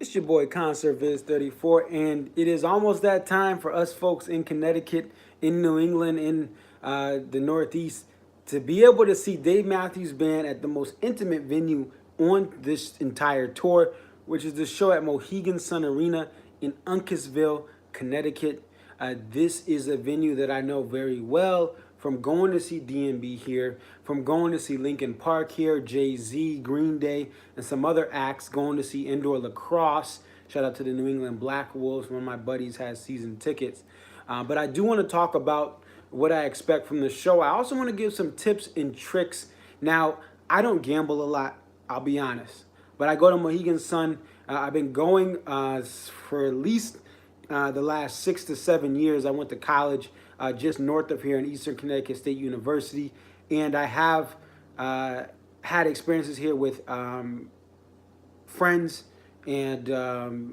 It's your boy ConsertViz34, and it is almost that time for us folks in Connecticut, in New England, in the Northeast, to be able to see Dave Matthews Band at the most intimate venue on this entire tour, which is the show at Mohegan Sun Arena in Uncasville, Connecticut. This is a venue that I know very well from going to see DMB here, from going to see Linkin Park here, Jay-Z, Green Day, and some other acts, going to see indoor lacrosse. Shout out to the New England Black Wolves. One of my buddies has season tickets. But I do want to talk about what I expect from the show. I also want to give some tips and tricks. Now, I don't gamble a lot, I'll be honest. But I go to Mohegan Sun. I've been going for at least the last 6 to 7 years. I went to college just north of here in Eastern Connecticut State University, and I have had experiences here with friends and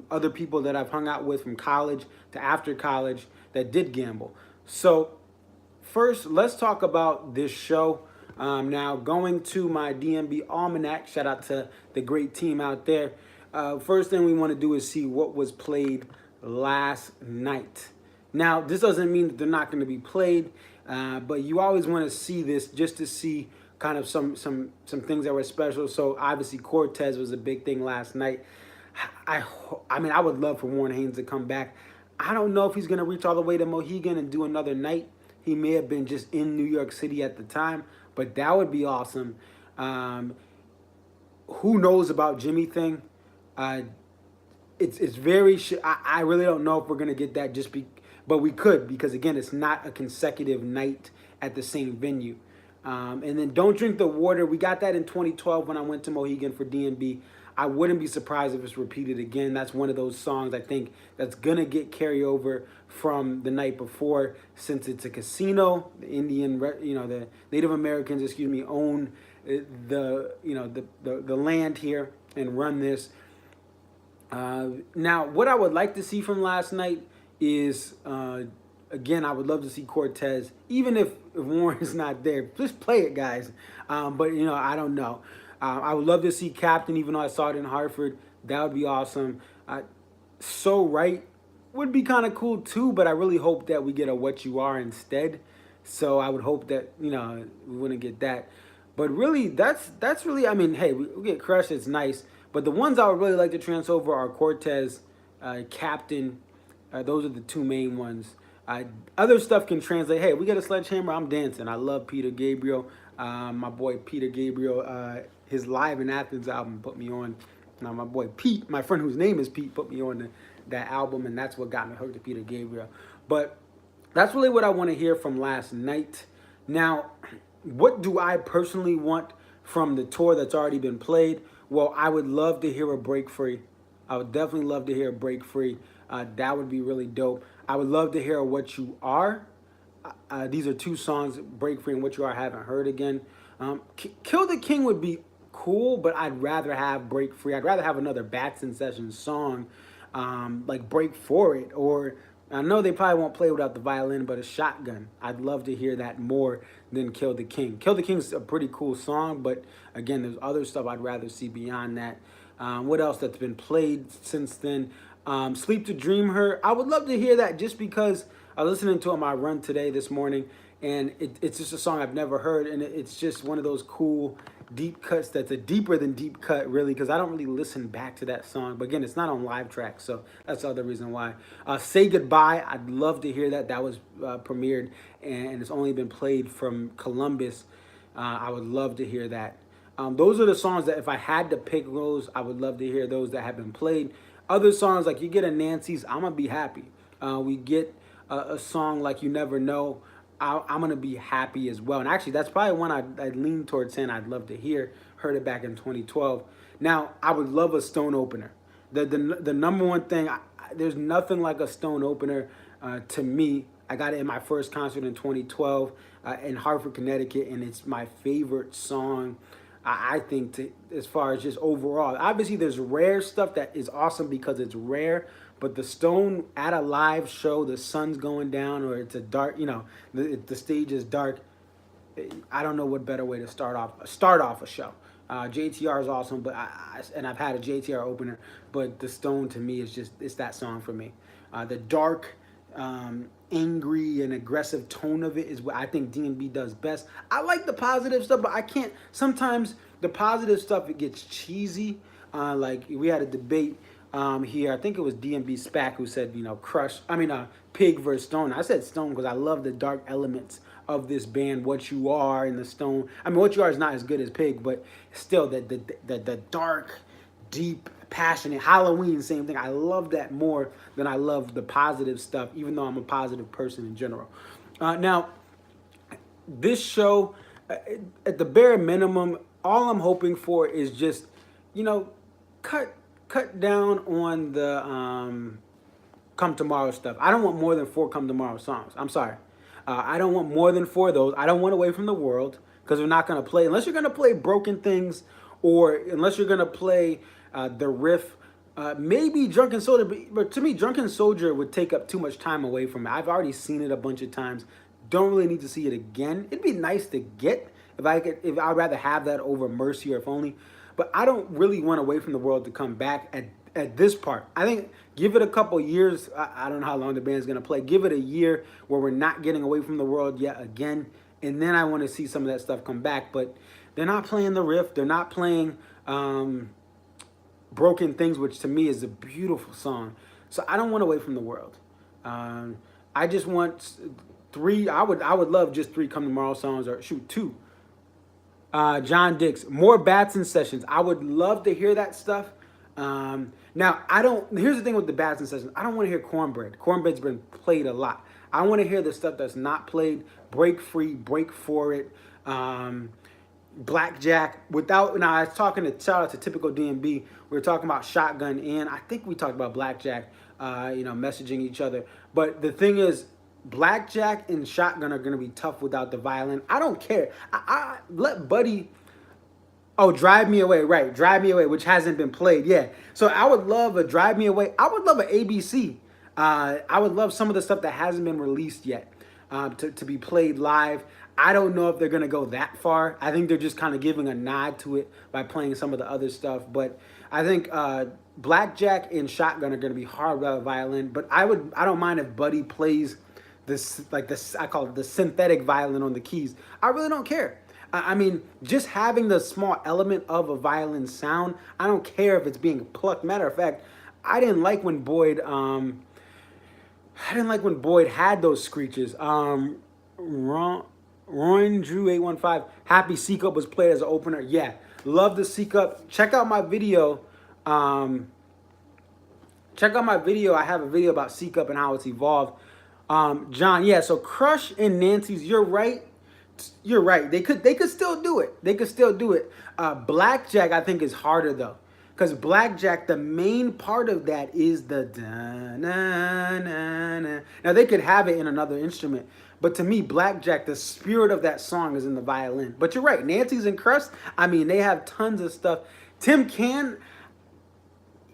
other people that I've hung out with from college to after college that did gamble. So first, let's talk about this show. Now, going to my DMB Almanac, shout out to the great team out there. First thing we want to do is see what was played last night. Now, this doesn't mean that they're not going to be played, but you always want to see this just to see kind of some things that were special. So obviously Cortez was a big thing last night. I mean, I would love for Warren Haynes to come back. I don't know if he's going to reach all the way to Mohegan and do another night. He may have been just in New York City at the time, but that would be awesome. Who knows about Jimmy thing? It's very. I really don't know if we're gonna get that but we could, because again, it's not a consecutive night at the same venue. And then Don't Drink the Water. We got that in 2012 when I went to Mohegan for DMB. I wouldn't be surprised if it's repeated again. That's one of those songs I think that's gonna get carryover from the night before, since it's a casino. The the Native Americans, own the land here and run this. Now, what I would like to see from last night is, again, I would love to see Cortez, even if Warren is not there. Just play it, guys. But, I don't know. I would love to see Captain, even though I saw it in Hartford. That would be awesome. So Right would be kind of cool, too, but I really hope that we get a What You Are instead. So I would hope that, we wouldn't get that. But really, that's really, I mean, hey, we get Crush, it's nice. But the ones I would really like to transfer over are Cortez, Captain. Those are the two main ones. Other stuff can translate. Hey, we got a Sledgehammer, I'm dancing. I love Peter Gabriel. My boy Peter Gabriel, his Live in Athens album put me on. Now, my boy Pete, my friend whose name is Pete, put me on that album, and that's what got me hooked to Peter Gabriel. But that's really what I want to hear from last night. Now, what do I personally want from the tour that's already been played? Well, I would love to hear a Break Free. I would definitely love to hear a Break Free. That would be really dope. I would love to hear What You Are. These are two songs, Break Free and What You Are, I haven't heard again. Kill the King would be cool, but I'd rather have Break Free. I'd rather have another Batson Sessions song, like Break For It, or I know they probably won't play without the violin, but a Shotgun. I'd love to hear that more than Kill the King. Kill the King's a pretty cool song, but again, there's other stuff I'd rather see beyond that. What else that's been played since then? Sleep to Dream Her. I would love to hear that, just because I was listening to it on my run today this morning, and it's just a song I've never heard, and it's just one of those cool deep cuts that's a deeper than deep cut, really, because I don't really listen back to that song. But again, it's not on live track, so that's the other reason why. Say Goodbye, I'd love to hear that. That was premiered, and it's only been played from Columbus. I would love to hear that. Those are the songs that if I had to pick those, I would love to hear those that have been played. Other songs, like you get a Nancy's, I'm going to be happy. We get a song like You Never Know, I'm going to be happy as well. And actually, that's probably one I'd lean towards saying I'd love to hear. Heard it back in 2012. Now, I would love a Stone opener. The number one thing, there's nothing like a Stone opener to me. I got it in my first concert in 2012 in Hartford, Connecticut, and it's my favorite song, I think, as far as just overall. Obviously, there's rare stuff that is awesome because it's rare, but the Stone at a live show, the sun's going down, or it's a dark, the stage is dark. I don't know what better way to start off a show. JTR is awesome, but and I've had a JTR opener, but the Stone to me is it's that song for me. The dark, angry and aggressive tone of it is what I think D&B does best. I like the positive stuff, but I can't. Sometimes the positive stuff, it gets cheesy. Like we had a debate here. I think it was D&B Spack who said, Pig versus Stone. I said Stone because I love the dark elements of this band, What You Are and the Stone. What You Are is not as good as Pig, but still the dark, deep, passionate Halloween, same thing. I love that more than I love the positive stuff, even though I'm a positive person in general. Now, this show, at the bare minimum, all I'm hoping for is just, cut down on the Come Tomorrow stuff. I don't want more than 4 Come Tomorrow songs. I'm sorry. I don't want more than 4 of those. I don't want Away from the World because we're not going to play, unless you're going to play Broken Things or unless you're going to play the riff. Maybe Drunken Soldier, but to me, Drunken Soldier would take up too much time away from it. I've already seen it a bunch of times. Don't really need to see it again. It'd be nice to get if I'd rather have that over Mercy or If Only. But I don't really want Away from the World to come back at this part. I think give it a couple years. I don't know how long the band's going to play. Give it a year where we're not getting Away from the World yet again. And then I want to see some of that stuff come back. But they're not playing the riff. They're not playing Broken Things, which to me is a beautiful song. So I don't want Away from the World. I just want 3. I would love just 3 Come Tomorrow songs, or shoot 2. John Dix, more Batson sessions. I would love to hear that stuff. Now, here's the thing with the Batson sessions. I don't want to hear Cornbread. Cornbread's been played a lot. I want to hear the stuff that's not played. Break Free, Break For It, Blackjack. Now, I was talking to, shout out to Typical DMB. We were talking about Shotgun, and I think we talked about Blackjack, messaging each other. But the thing is, Blackjack and Shotgun are going to be tough without the violin. I don't care. I let Buddy... Oh, Drive Me Away, right. Drive Me Away, which hasn't been played. Yeah. So I would love a Drive Me Away. I would love an ABC. I would love some of the stuff that hasn't been released yet to be played live. I don't know if they're going to go that far. I think they're just kind of giving a nod to it by playing some of the other stuff. But I think Blackjack and Shotgun are going to be hard without a violin. But I don't mind if Buddy plays this, I call it the synthetic violin on the keys. I really don't care. Just having the small element of a violin sound, I don't care if it's being plucked. Matter of fact, I didn't like when Boyd had those screeches. Rowan Drew 815, Happy C-Cup was played as an opener. Yeah, love the C-Cup. Check out my video. I have a video about C-Cup and how it's evolved. John, yeah, so Crush and Nancy's, you're right. You're right. They could still do it. They could still do it. Blackjack, I think, is harder though, because Blackjack, the main part of that is the da na na na. Now they could have it in another instrument, but to me, Blackjack, the spirit of that song is in the violin. But you're right. Nancy's and Crush, they have tons of stuff. I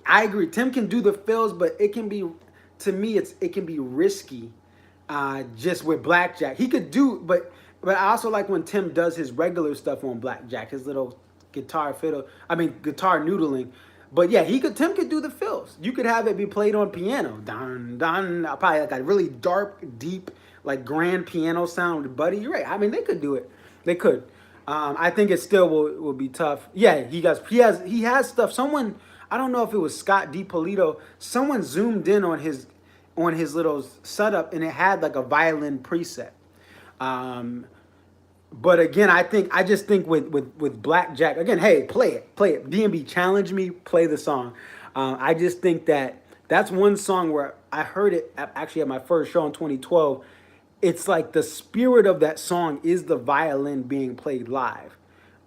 agree. Tim can do the fills, but it can be, to me, it can be risky. Just with Blackjack, he could do, but I also like when Tim does his regular stuff on Blackjack, his little guitar noodling. But yeah, Tim could do the fills. You could have it be played on piano. Dun, dun, probably like a really dark, deep, like grand piano sound. Buddy, you're right. They could do it. They could. I think it still will be tough. Yeah, he has stuff. Someone, I don't know if it was Scott DiPolito, someone zoomed in on his little setup and it had like a violin preset. But again, I just think with Blackjack, again, hey, play it. DMB, challenge me, play the song. I just think that's one song where I heard it actually at my first show in 2012. It's like the spirit of that song is the violin being played live.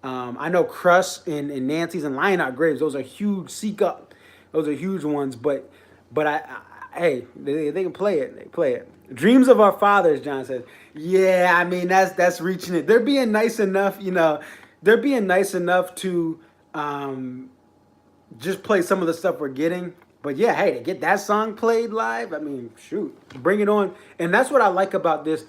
I know Crush and Nancy's and Lion Out Graves, those are huge. Seek Up, those are huge ones. But hey, they can play it. They play it. Dreams of Our Fathers, John says. Yeah, that's reaching it. They're being nice enough, They're being nice enough to just play some of the stuff we're getting. But yeah, hey, to get that song played live, shoot, bring it on. And that's what I like about this.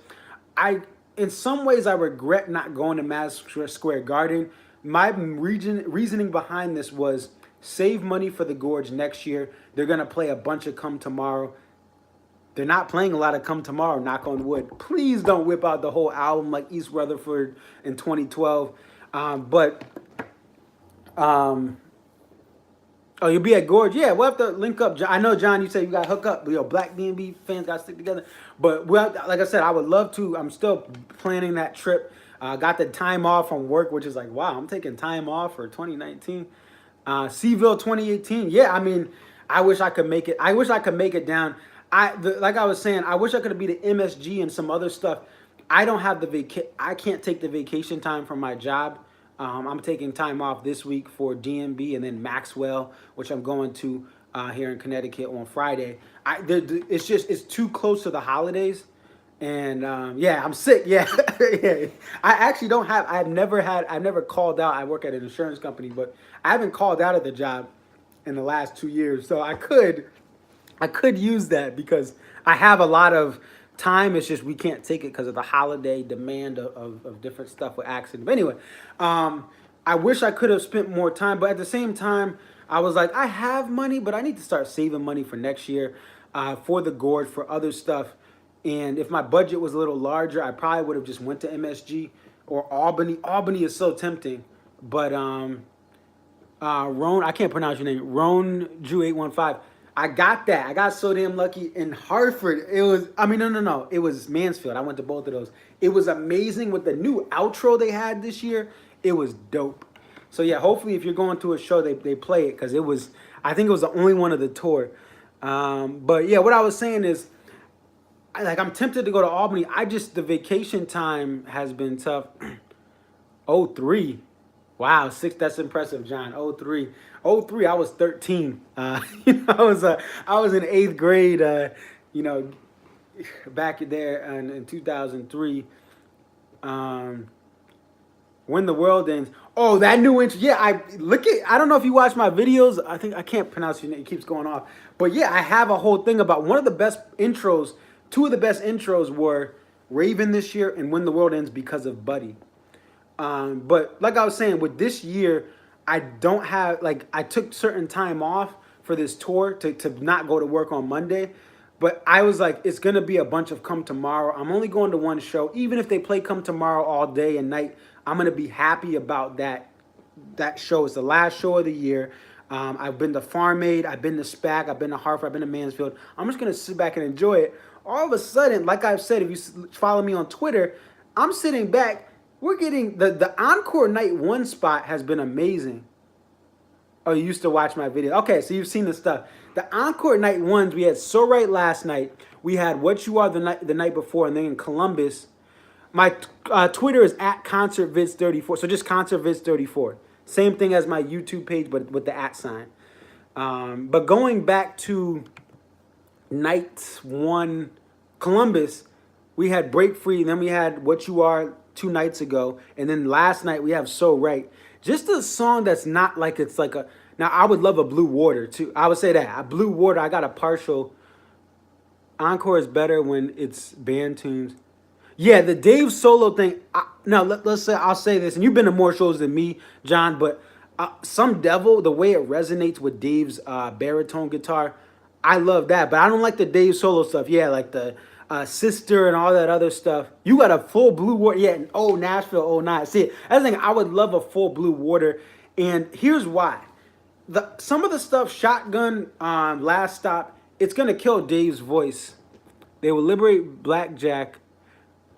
In some ways, I regret not going to Madison Square Garden, My reasoning behind this was save money for the Gorge next year. They're gonna play a bunch of Come Tomorrow. They're not playing a lot of Come Tomorrow, knock on wood. Please don't whip out the whole album like East Rutherford in 2012. But oh, you'll be at Gorge? Yeah, we'll have to link up. I know, John, you said you got to hook up. But, Black D&B fans got to stick together. But, like I said, I would love to. I'm still planning that trip. Got the time off from work, which is like, wow, I'm taking time off for 2019. Seaville 2018. Yeah, I mean, I wish I could make it. I wish I could make it down. Like I was saying, I wish I could be the MSG and some other stuff. I don't have I can't take the vacation time from my job. I'm taking time off this week for DMB and then Maxwell, which I'm going to here in Connecticut on Friday. It's too close to the holidays, and yeah, I'm sick. Yeah, yeah. I actually don't have. I've never called out. I work at an insurance company, but I haven't called out at the job in the last 2 years. So I could use that because I have a lot of time. It's just we can't take it because of the holiday demand of different stuff with accidents. But anyway, I wish I could have spent more time, but at the same time, I was like, I have money, but I need to start saving money for next year, for the Gorge, for other stuff. And if my budget was a little larger, I probably would have just went to MSG or Albany. Albany is so tempting, but Ron, I can't pronounce your name, Ron Drew 815. I got that. I got so damn lucky in Hartford. It was, no. It was Mansfield. I went to both of those. It was amazing with the new outro they had this year. It was dope. So yeah, hopefully if you're going to a show, they play it because I think it was the only one of the tour. But yeah, what I was saying is, I'm tempted to go to Albany. The vacation time has been tough. 03. Wow, 6. That's impressive, John. 03. 03. I was 13. I was in 8th grade. Back there in 2003. When the World Ends. Oh, that new intro. Yeah, I don't know if you watch my videos. I can't pronounce your name. It keeps going off. But yeah, I have a whole thing about one of the best intros. 2 of the best intros were Raven this year and When the World Ends because of Buddy. But like I was saying, with this year, I don't have, I took certain time off for this tour to not go to work on Monday. But I was like, it's going to be a bunch of Come Tomorrow. I'm only going to one show. Even if they play Come Tomorrow all day and night, I'm going to be happy about that show. It's the last show of the year. I've been to Farm Aid. I've been to SPAC. I've been to Hartford. I've been to Mansfield. I'm just going to sit back and enjoy it. All of a sudden, like I've said, if you follow me on Twitter, I'm sitting back. We're getting the Encore Night 1 spot has been amazing. Oh, you used to watch my video. Okay, so you've seen the stuff. The Encore Night 1s, we had So Right last night. We had What You Are the night before, and then in Columbus. My Twitter is at ConcertVids34. So just ConcertVids34. Same thing as my YouTube page, but with the @ sign. But going back to night 1, Columbus, we had Break Free, and then we had What You Are 2 nights ago, and then last night we have So Right. Just a song that's not like it's like a. Now I would love a Blue Water too. I would say that a Blue Water. I got a partial. Encore is better when it's band tunes. Yeah, the Dave solo thing. Let's say I'll say this, and you've been to more shows than me, John. But Some Devil, the way it resonates with Dave's baritone guitar, I love that. But I don't like the Dave solo stuff. Yeah, like the Sister and all that other stuff. You got a full Blue Water. Yeah, Nashville, 09. See, that's the thing. I would love a full Blue Water. And here's why. Some of the stuff, Shotgun, Last Stop, it's going to kill Dave's voice. They will liberate Blackjack.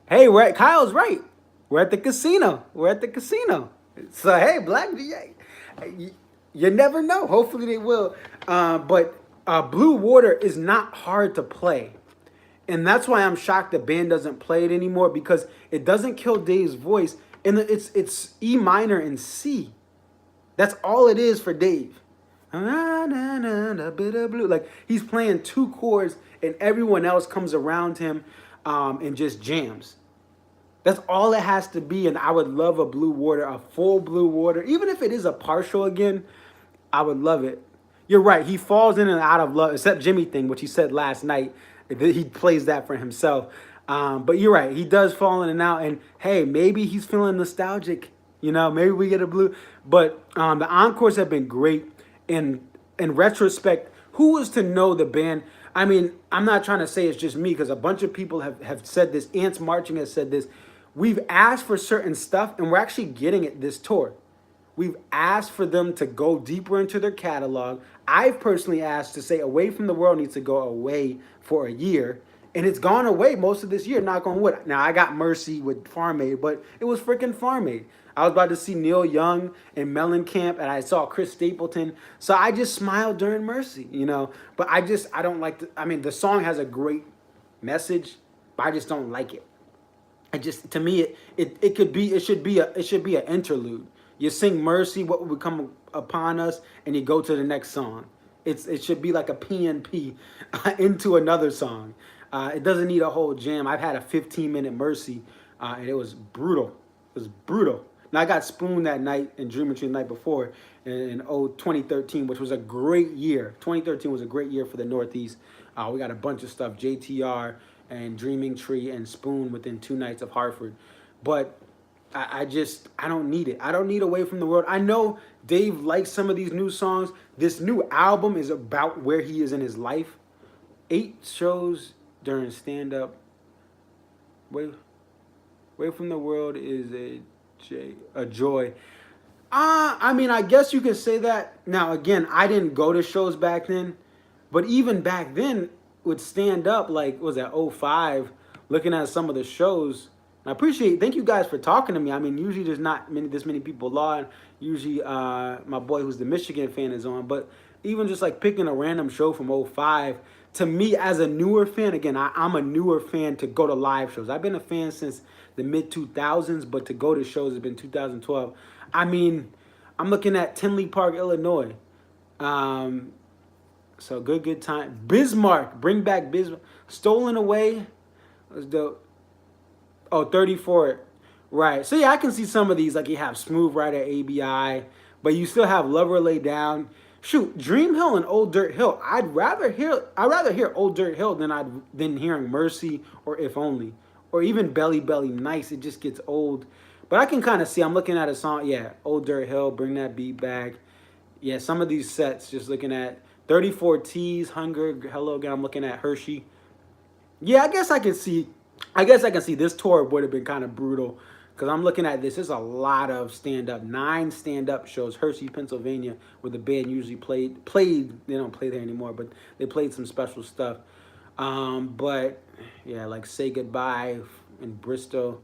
Hey, Kyle's right. We're at the casino. So, hey, Blackjack, you never know. Hopefully they will. But Blue Water is not hard to play. And that's why I'm shocked the band doesn't play it anymore, because it doesn't kill Dave's voice. And it's E minor and C. That's all it is for Dave. Like, he's playing 2 chords and everyone else comes around him and just jams. That's all it has to be. And I would love a Blue Water, a full Blue Water. Even if it is a partial again, I would love it. You're right. He falls in and out of love, except Jimmy thing, which he said last night. He plays that for himself. But you're right. He does fall in and out. And, hey, maybe he's feeling nostalgic. Maybe we get a blue. But the encores have been great. In retrospect, who was to know the band? I mean, I'm not trying to say it's just me because a bunch of people have said this. Ants Marching has said this. We've asked for certain stuff, and we're actually getting it this tour. We've asked for them to go deeper into their catalog. I've personally asked to say Away from the World needs to go away for a year. And it's gone away most of this year, knock on wood. Now, I got Mercy with Farm Aid, but it was freaking Farm Aid. I was about to see Neil Young and Mellencamp, and I saw Chris Stapleton. So I just smiled during Mercy, But I don't like the song has a great message, but I just don't like it. To me, it should be an interlude. You sing Mercy, what will come upon us, and you go to the next song. It should be like a PNP into another song. It doesn't need a whole jam. I've had a 15-minute Mercy, and it was brutal. It was brutal. Now, I got Spoon that night and Dreaming Tree the night before in 2013, which was a great year. 2013 was a great year for the Northeast. We got a bunch of stuff, JTR and Dreaming Tree and Spoon within 2 nights of Hartford. But I don't need it. I don't need Away from the World. I know Dave likes some of these new songs. This new album is about where he is in his life. 8 shows during stand-up. Away from the World is a joy. I guess you could say that. Now, again, I didn't go to shows back then. But even back then, with stand-up, like, what was that, 05, looking at some of the shows, thank you guys for talking to me. Usually there's not this many people on. Usually my boy who's the Michigan fan is on. But even just like picking a random show from 05, to me as a newer fan, again, I'm a newer fan to go to live shows. I've been a fan since the mid-2000s, but to go to shows has been 2012. I'm looking at Tinley Park, Illinois. So good time. Bismarck, bring back Bismarck. Stolen Away was dope. Oh, 34. Right. So, yeah, I can see some of these. Like, you have Smooth Rider, ABI. But you still have Lover Lay Down. Shoot, Dream Hill and Old Dirt Hill. I'd rather hear Old Dirt Hill than hearing Mercy or If Only. Or even Belly Belly Nice. It just gets old. But I can kind of see. I'm looking at a song. Yeah, Old Dirt Hill. Bring That Beat Back. Yeah, some of these sets. Just looking at 34 T's, Hunger, Hello Again. I'm looking at Hershey. Yeah, I guess I can see this tour would have been kind of brutal because I'm looking at this. There's a lot of stand-up, 9 stand-up shows. Hershey, Pennsylvania, where the band usually played. They don't play there anymore, but they played some special stuff. But yeah, like Say Goodbye in Bristol.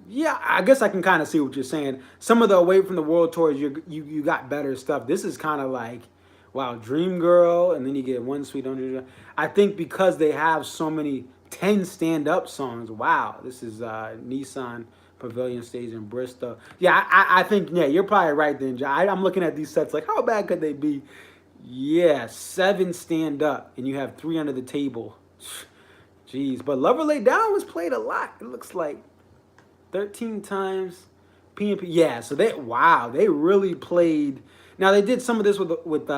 Yeah, I guess I can kind of see what you're saying. Some of the Away from the World tours, you got better stuff. This is kind of like, wow, Dream Girl, and then you get One Sweet Under. I think because they have so many 10 stand-up songs. Wow, this is Nissan Pavilion Stage in Bristol. Yeah, I think, yeah, you're probably right then, I'm looking at these sets like, how bad could they be? Yeah, 7 stand-up, and you have 3 under the table. Jeez, but Lover Lay Down was played a lot. It looks like 13 times. PNP, yeah, so they really played. Now, they did some of this with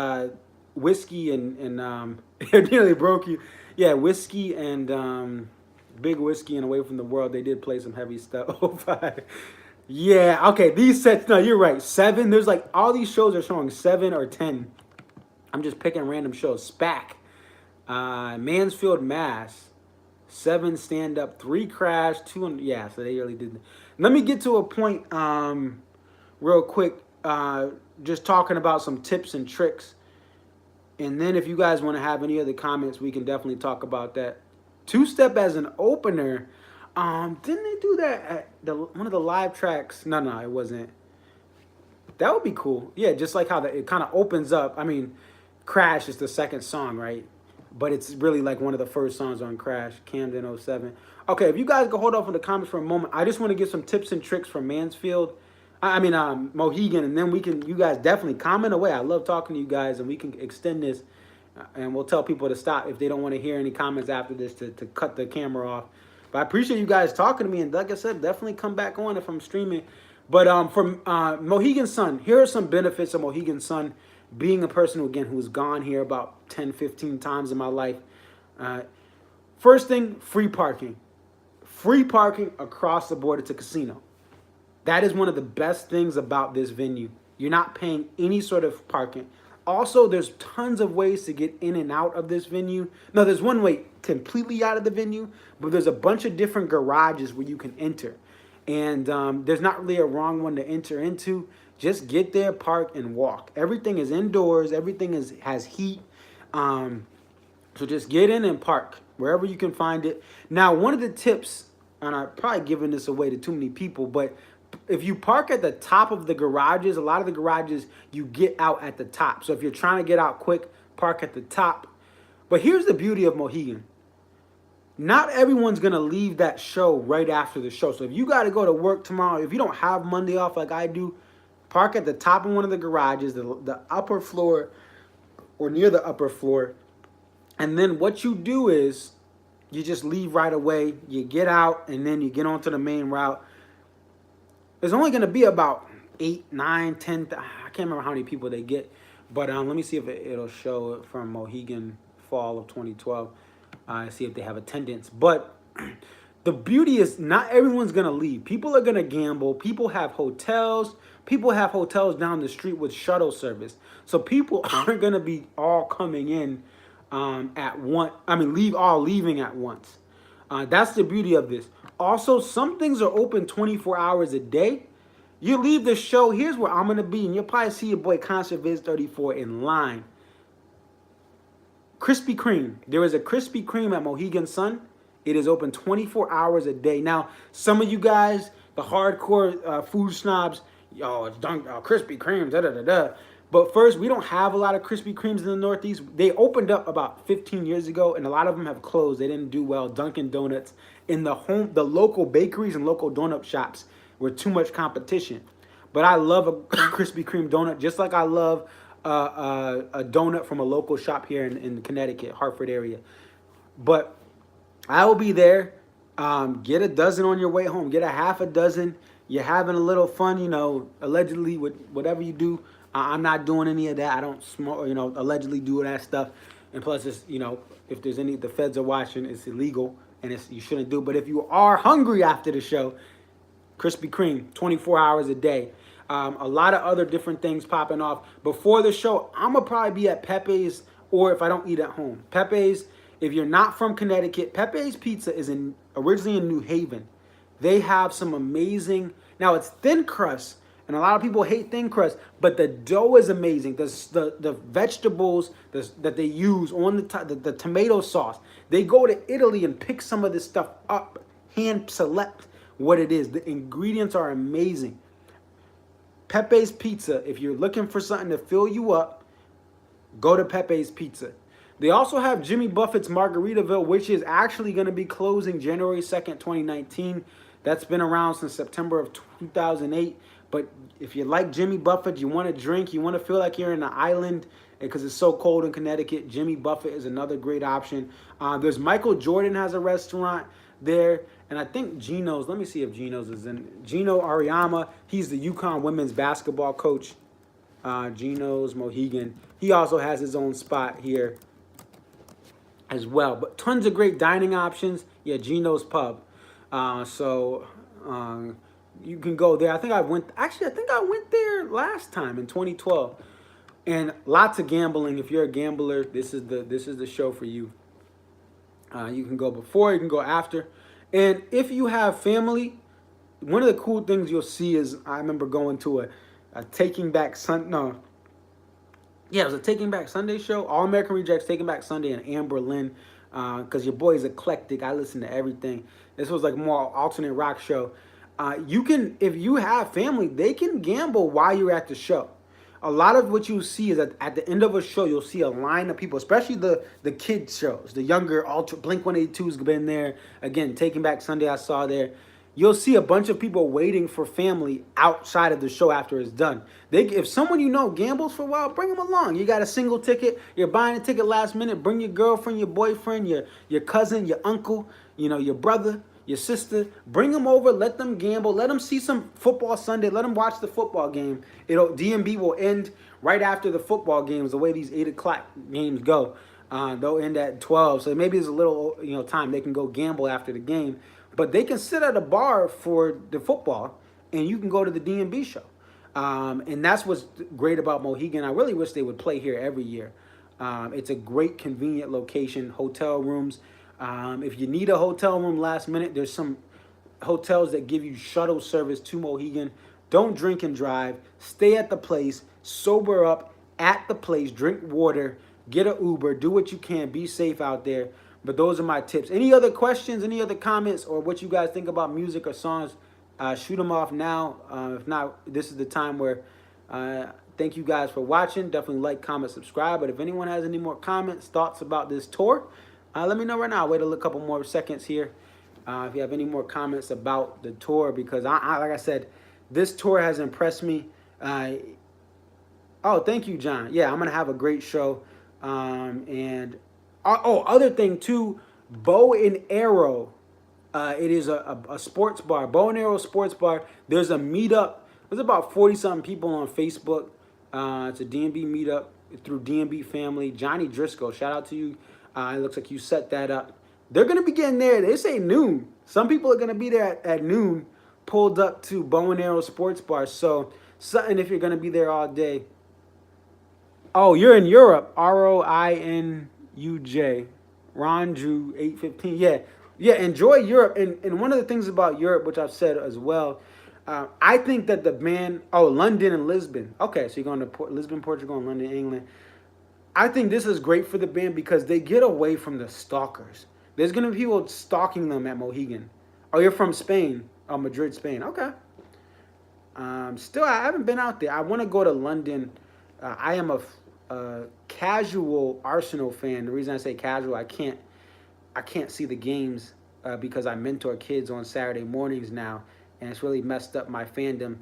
Whiskey and it nearly broke you. Yeah, Whiskey and Big Whiskey and Away from the World. They did play some heavy stuff. 05. Yeah, okay, these sets, no, you're right. 7, there's like, all these shows are showing 7 or 10. I'm just picking random shows. SPAC, Mansfield, Mass. 7 stand-up, 3 crash, 2, yeah, so they really did. Let me get to a point real quick, just talking about some tips and tricks. And then if you guys want to have any other comments, we can definitely talk about that. 2-step as an opener. Didn't they do that at one of the live tracks? No, it wasn't. That would be cool. Yeah, just like how it kind of opens up. Crash is the second song, right? But it's really like one of the first songs on Crash, Camden 07. Okay, if you guys can hold off in the comments for a moment, I just want to give some tips and tricks from Mansfield. Mohegan, and then you guys definitely comment away. I love talking to you guys, and we can extend this, and we'll tell people to stop if they don't want to hear any comments after this to cut the camera off. But I appreciate you guys talking to me, and like I said, definitely come back on if I'm streaming. But from Mohegan Sun, here are some benefits of Mohegan Sun, being a person who's gone here about 10, 15 times in my life. First thing, free parking. Free parking across the board. It's a casino. That is one of the best things about this venue. You're not paying any sort of parking. Also, there's tons of ways to get in and out of this venue. No, there's one way completely out of the venue, but there's a bunch of different garages where you can enter. And there's not really a wrong one to enter into. Just get there, park, and walk. Everything is indoors. Everything has heat. So just get in and park wherever you can find it. Now, one of the tips, and I'm probably giving this away to too many people, but if you park at the top of the garages, a lot of the garages, you get out at the top. So if you're trying to get out quick, park at the top. But here's the beauty of Mohegan. Not everyone's going to leave that show right after the show. So if you got to go to work tomorrow, if you don't have Monday off like I do, park at the top of one of the garages, the upper floor or near the upper floor. And then what you do is you just leave right away. You get out and then you get onto the main route. There's only going to be about 8, 9, 10, I can't remember how many people they get. But let me see if it'll show it from Mohegan fall of 2012. See if they have attendance. But the beauty is not everyone's going to leave. People are going to gamble. People have hotels. People have hotels down the street with shuttle service. So people aren't going to be all coming in at once. I mean, leaving at once. That's the beauty of this. Also, some things are open 24 hours a day. You leave the show, here's where I'm going to be, and you'll probably see your boy Concert Viz 34 in line. Krispy Kreme. There is a Krispy Kreme at Mohegan Sun. It is open 24 hours a day. Now, some of you guys, the hardcore food snobs, yo, it's Krispy Kreme, da-da-da-da. But first, we don't have a lot of Krispy Kremes in the Northeast. They opened up about 15 years ago, and a lot of them have closed. They didn't do well. Dunkin' Donuts in the local bakeries and local donut shops were too much competition. But I love a Krispy Kreme donut, just like I love a donut from a local shop here in Connecticut, Hartford area. But I will be there. Get a dozen on your way home. Get a half a dozen. You're having a little fun, allegedly with whatever you do. I'm not doing any of that. I don't smoke, allegedly do that stuff. And plus, it's, if there's the feds are watching, it's illegal and you shouldn't do. But if you are hungry after the show, Krispy Kreme, 24 hours a day. A lot of other different things popping off. Before the show, I'm going to probably be at Pepe's, or if I don't eat at home. Pepe's, if you're not from Connecticut, Pepe's Pizza is originally in New Haven. They have some amazing, now it's thin crust, and a lot of people hate thin crust, but the dough is amazing. The vegetables that they use on the tomato sauce, they go to Italy and pick some of this stuff up, hand select what it is. The ingredients are amazing. Pepe's Pizza, if you're looking for something to fill you up, go to Pepe's Pizza. They also have Jimmy Buffett's Margaritaville, which is actually going to be closing January 2nd, 2019. That's been around since September of 2008. But if you like Jimmy Buffett, you want to drink, you want to feel like you're in an island because it's so cold in Connecticut, Jimmy Buffett is another great option. There's Michael Jordan has a restaurant there. And I think Gino's, let me see if Gino's is in. Gino Ariyama, he's the UConn women's basketball coach. Gino's Mohegan. He also has his own spot here as well. But tons of great dining options. Yeah, Gino's Pub. You can go there. I think I went there last time in 2012. And lots of gambling. If you're a gambler, this is the show for you. You can go before, you can go after. And if you have family, one of the cool things you'll see is, I remember going to a Taking Back Sunday, it was a Taking Back Sunday show, All American Rejects, Taking Back Sunday, and Amber Lynn, because your boy is eclectic. I listen to everything. This was like more alternate rock show. If you have family, they can gamble while you're at the show. A lot of what you see is that at the end of a show, you'll see a line of people, especially the kids shows, the younger Blink-182's been there. Again, Taking Back Sunday I saw there. You'll see a bunch of people waiting for family outside of the show after it's done. If someone gambles for a while, bring them along. You got a single ticket, you're buying a ticket last minute, bring your girlfriend, your boyfriend, your cousin, your uncle, your brother, your sister, bring them over, let them gamble, let them see some football Sunday, let them watch the football game. DMB will end right after the football games, the way these 8 o'clock games go. They'll end at 12, so maybe there's a little time they can go gamble after the game. But they can sit at a bar for the football and you can go to the D&B show. And that's what's great about Mohegan. I really wish they would play here every year. It's a great, convenient location, hotel rooms. If you need a hotel room last minute, there's some hotels that give you shuttle service to Mohegan. Don't drink and drive. Stay at the place. Sober up at the place. Drink water. Get an Uber. Do what you can. Be safe out there. But those are my tips. Any other questions? Any other comments? Or what you guys think about music or songs? Shoot them off now. If not, this is the time where thank you guys for watching. Definitely like, comment, subscribe. But if anyone has any more comments, thoughts about this tour, let me know right now. I'll wait a couple more seconds here. If you have any more comments about the tour, because I like I said, this tour has impressed me. Oh, thank you, John. Yeah, I'm going to have a great show. And other thing too, Bow and Arrow. It is a sports bar, Bow and Arrow Sports Bar. There's a meetup. There's about 40-something people on Facebook. It's a D&B meetup through D&B Family. Johnny Driscoll, shout out to you. It looks like you set that up. They're going to be getting there. They say noon. Some people are going to be there at noon, pulled up to Bow and Arrow Sports Bar. So, something if you're going to be there all day. Oh, you're in Europe. ROINUJ. Ron Drew 815. Yeah. Yeah, enjoy Europe. And one of the things about Europe, which I've said as well, I think that the band, London and Lisbon. Okay, so you're going to Lisbon, Portugal, and London, England. I think this is great for the band because they get away from the stalkers. There's going to be people stalking them at Mohegan. Oh, you're from Spain. Oh, Madrid, Spain. Okay. Still, I haven't been out there. I want to go to London. I am a casual Arsenal fan. The reason I say casual, I can't see the games because I mentor kids on Saturday mornings now, and it's really messed up my fandom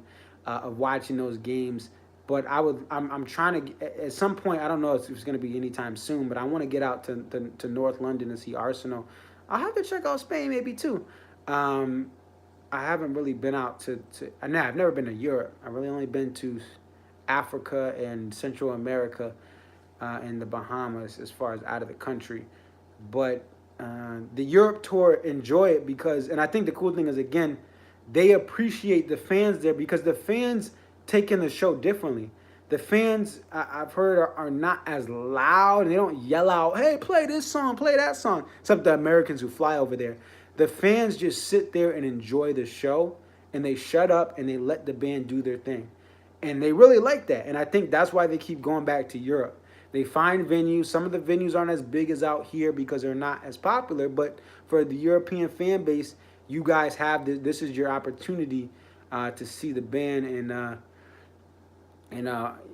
of watching those games. But I'm trying to, at some point, I don't know if it's going to be anytime soon, but I want to get out to North London and see Arsenal. I'll have to check out Spain maybe too. I haven't really been out to I've never been to Europe. I've really only been to Africa and Central America and the Bahamas as far as out of the country. But the Europe tour, enjoy it because, and I think the cool thing is, again, they appreciate the fans there because the fans taking the show differently. The fans, I've heard, are not as loud. They don't yell out, hey, play this song, play that song. Except the Americans who fly over there. The fans just sit there and enjoy the show, and they shut up and they let the band do their thing. And they really like that. And I think that's why they keep going back to Europe. They find venues. Some of the venues aren't as big as out here because they're not as popular. But for the European fan base, you guys have this is your opportunity to see the band, and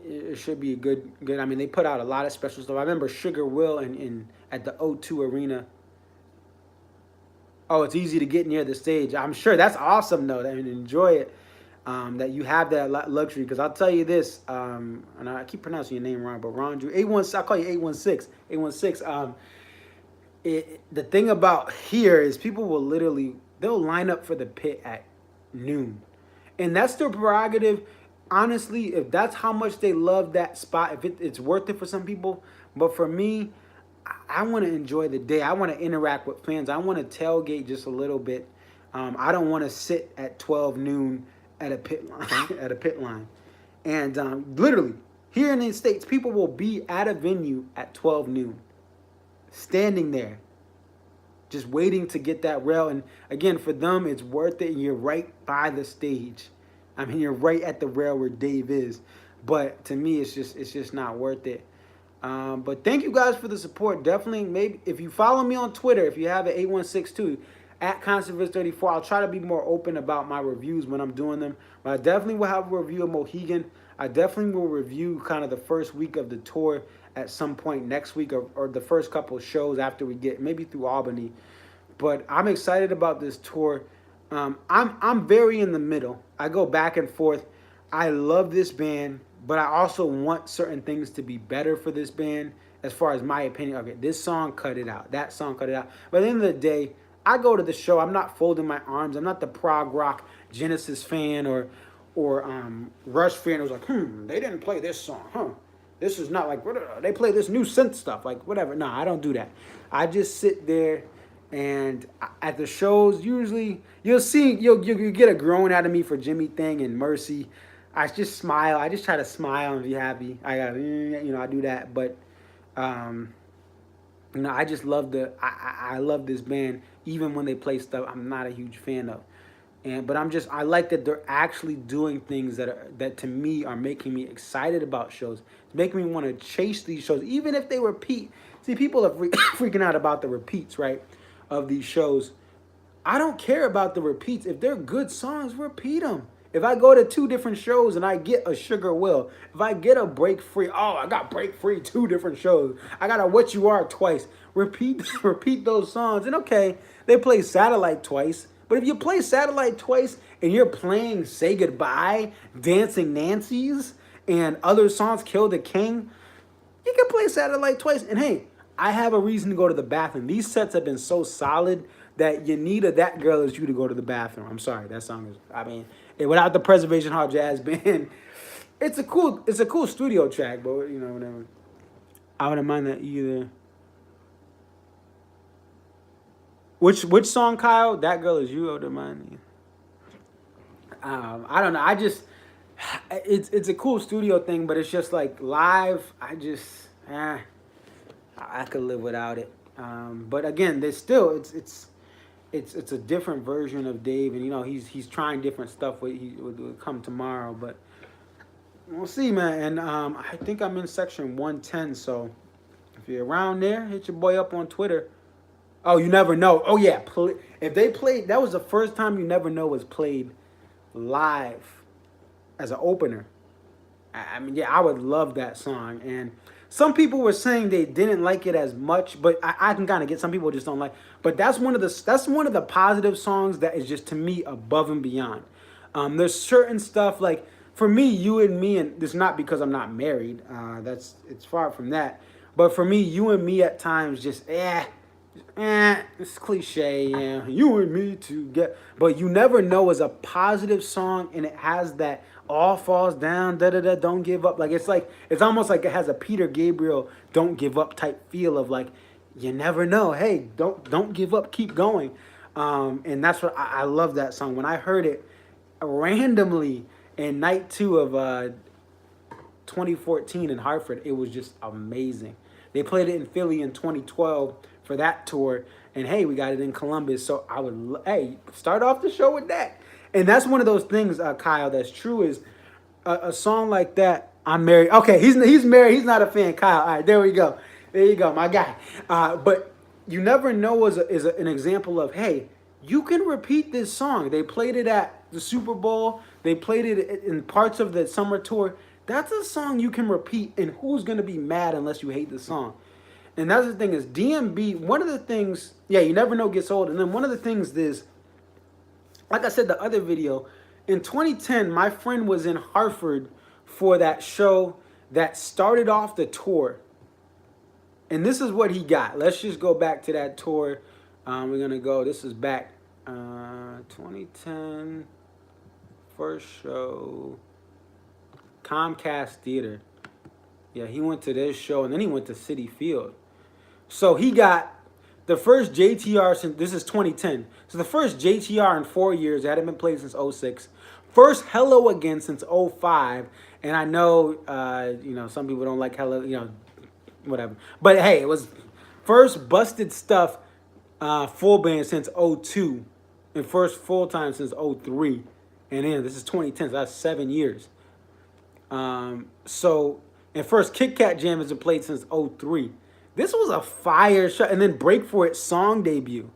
it should be a good. I mean, they put out a lot of special stuff. I remember Sugar Will at the O2 Arena. Oh, it's easy to get near the stage. I'm sure that's awesome though. I mean, enjoy it. That you have that luxury, because I'll tell you this, and I keep pronouncing your name wrong, but Ron Drew 816. I call you 816. 816. The thing about here is people will they'll line up for the pit at noon, and that's their prerogative. Honestly, if that's how much they love that spot, if it's worth it for some people, but for me, I want to enjoy the day. I want to interact with fans. I want to tailgate just a little bit. I don't want to sit at 12 noon at a pit line. And literally, here in the States, people will be at a venue at 12 noon, standing there, just waiting to get that rail. And again, for them, it's worth it. And you're right by the stage. I mean, you're right at the rail where Dave is. But to me, it's just not worth it. But thank you guys for the support. Definitely, maybe if you follow me on Twitter, if you have it, 8162 at ConcertViz34, I'll try to be more open about my reviews when I'm doing them. But I definitely will have a review of Mohegan. I definitely will review kind of the first week of the tour at some point next week, or the first couple of shows after we get maybe through Albany. But I'm excited about this tour. I'm very in the middle. I go back and forth. I love this band, but I also want certain things to be better for this band as far as my opinion. Okay, this song, cut it out. That song, cut it out. But at the end of the day, I go to the show. I'm not folding my arms. I'm not the prog rock Genesis fan or Rush fan who's like, they didn't play this song, This is not like, they play this new synth stuff, like whatever. No, I don't do that. I just sit there And at the shows, usually you'll get a groan out of me for Jimmy Thing and Mercy. I just smile. I just try to smile and be happy. I do that. But um, I just love I love this band even when they play stuff I'm not a huge fan of. But I like that they're actually doing things that to me are making me excited about shows. It's making me want to chase these shows, even if they repeat. See, people are freaking out about the repeats, right, of these shows. I don't care about the repeats. If they're good songs, repeat them. If I go to two different shows and I get a Sugar Will, if I get a Break Free, oh, I got Break Free 2 different shows. I got a What You Are twice. Repeat those songs. And okay, they play Satellite twice. But if you play Satellite twice and you're playing Say Goodbye, Dancing Nancy's, and other songs, Kill the King, you can play Satellite twice. And hey, I have a reason to go to the bathroom. These sets have been so solid that you need a That Girl Is You to go to the bathroom. I'm sorry, that song is, without the Preservation Hall Jazz Band, it's a cool studio track, but whatever. I wouldn't mind that either. Which song, Kyle? That Girl Is You. I wouldn't mind. I don't know. It's a cool studio thing, but it's just like live. I could live without it. But again, there's still it's a different version of Dave, and he's trying different stuff. Will come tomorrow, but we'll see, man. And I think I'm in section 110. So if you're around there, hit your boy up on Twitter. Oh, You Never Know. Oh yeah, if they played, that was the first time You Never Know was played live as an opener. I would love that song. And some people were saying they didn't like it as much, but I can kind of get, some people just don't like. But that's one of the positive songs that is just, to me, above and beyond. There's certain stuff like, for me, You and Me, and this is not because I'm not married. It's far from that. But for me, You and Me at times just it's cliche, yeah. You and me together. But You Never Know is a positive song, and it has that all falls down, da da da, don't give up. It's almost like it has a Peter Gabriel don't give up type feel of like, you never know. Hey, don't give up, keep going. And that's what I love that song. When I heard it randomly in night 2 of 2014 in Hartford, it was just amazing. They played it in Philly in 2012 for that tour, and hey, we got it in Columbus. So I would start off the show with that. And that's one of those things, Kyle, that's true, is a song like that. I'm married. Okay, he's married. He's not a fan, Kyle. All right, there we go. There you go, my guy. But You Never Know is an example of, hey, you can repeat this song. They played it at the Super Bowl. They played it in parts of the summer tour. That's a song you can repeat, and who's going to be mad unless you hate the song? And that's the thing is, DMB, one of the things, You Never Know gets old. And then one of the things is, like I said, the other video, in 2010, my friend was in Hartford for that show that started off the tour. And this is what he got. Let's just go back to that tour. We're going to go, this is back 2010, first show, Comcast Theater. Yeah, he went to this show, and then he went to Citi Field. So he got the first JTR since, this is 2010. So the first JTR in 4 years. It hadn't been played since 06. First Hello Again since 05. And I know, some people don't like Hello, whatever. But hey, it was first Busted Stuff full band since 02. And first full time since 03. And then this is 2010, so that's 7 years. And first Kit Kat Jam has been played since 03. This was a fire show. And then Break For It song debut.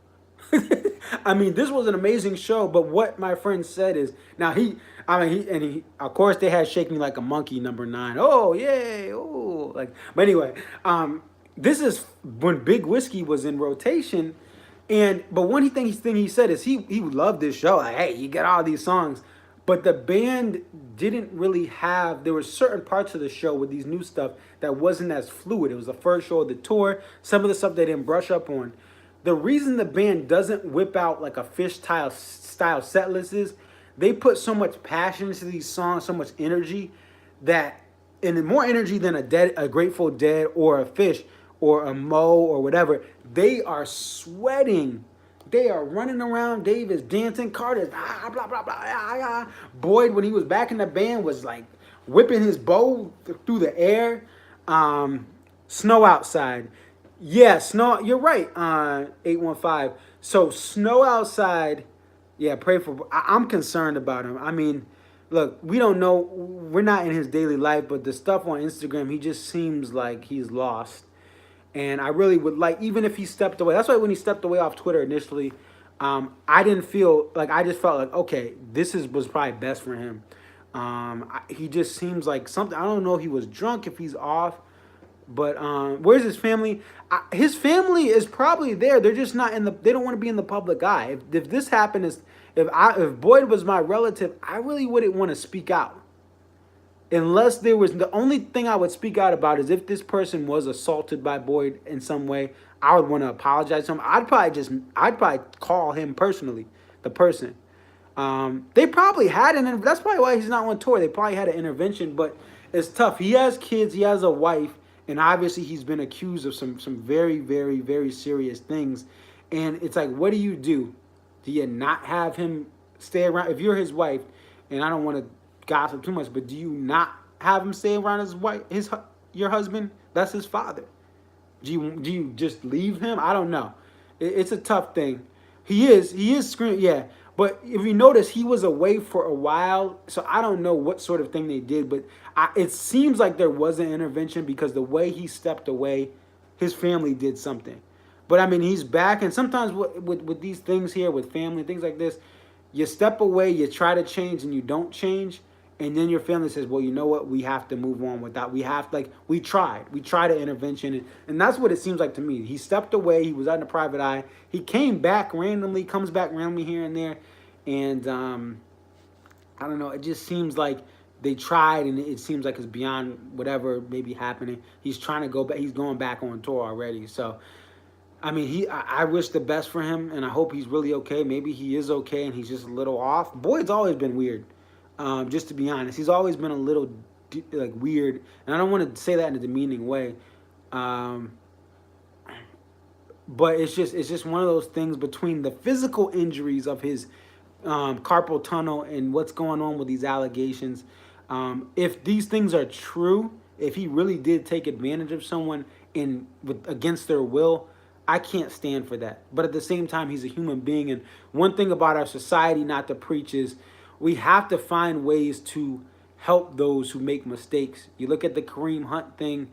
This was an amazing show. But what my friend said is, now of course they had Shake Me Like a Monkey, number 9. Oh, yay. Oh, but anyway, this is when Big Whiskey was in rotation. But one thing he said is he loved this show. Like, hey, you get all these songs. But the band didn't really have, there were certain parts of the show with these new stuff that wasn't as fluid. It was the first show of the tour. Some of the stuff they didn't brush up on. The reason the band doesn't whip out like a Fish style set list is they put so much passion into these songs, so much energy, and more energy than a Grateful Dead or a Fish or a Mo or whatever, they are sweating. They are running around. Dave is dancing. Carter's blah blah blah. Boyd, when he was back in the band, was like whipping his bow through the air. Snow outside. Yeah, snow. You're right. 815. So snow outside. Yeah, pray for. I'm concerned about him. I mean, look, we don't know. We're not in his daily life, but the stuff on Instagram, he just seems like he's lost. And I really would like, even if he stepped away. That's why when he stepped away off Twitter initially, I didn't feel like, I just felt like, okay, was probably best for him. He just seems like something. I don't know if he was drunk, if he's off. But where's his family? His family is probably there. They're just not in the. They don't want to be in the public eye. If this happened, if Boyd was my relative, I really wouldn't want to speak out. Unless there was, the only thing I would speak out about is if this person was assaulted by Boyd in some way, I would want to apologize to him. I'd probably call him personally, the person. They probably had that's probably why he's not on tour. They probably had an intervention, but it's tough. He has kids. He has a wife. And obviously he's been accused of some very, very, very serious things. And it's like, what do you do? Do you not have him stay around? If you're his wife, and I don't want to gossip too much, but do you not have him stay around your husband? That's his father. Do you just leave him? I don't know. It's a tough thing. He is screaming, yeah. But if you notice, he was away for a while, so I don't know what sort of thing they did, but it seems like there was an intervention because the way he stepped away, his family did something. But, I mean, he's back, and sometimes with these things here, with family, things like this, you step away, you try to change, and you don't change, and then your family says, well, you know what, we have to move on with that. We tried an intervention, and that's what it seems like to me. He stepped away, he was out in the private eye, he came back randomly, comes back randomly here and there, and I don't know, it just seems like they tried, and it seems like it's beyond whatever may be happening. He's trying to go back, he's going back on tour already, so I mean, I wish the best for him, and I hope he's really okay. Maybe he is okay, and he's just a little off. Boyd's always been weird. Just to be honest, he's always been a little like weird, and I don't want to say that in a demeaning way, but it's just one of those things between the physical injuries of his carpal tunnel and what's going on with these allegations. If these things are true, if he really did take advantage of someone against their will, I can't stand for that. But at the same time, he's a human being, and one thing about our society not to preach is we have to find ways to help those who make mistakes. You look at the Kareem Hunt thing,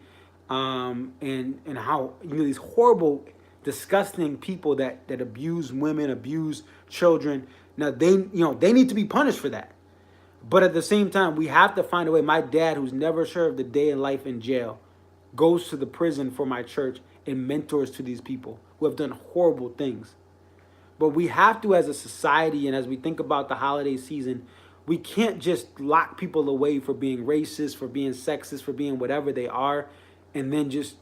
and how these horrible, disgusting people that abuse women, abuse children. Now they need to be punished for that. But at the same time, we have to find a way. My dad, who's never served a day in life in jail, goes to the prison for my church and mentors to these people who have done horrible things. But we have to, as a society, and as we think about the holiday season, we can't just lock people away for being racist, for being sexist, for being whatever they are, and then just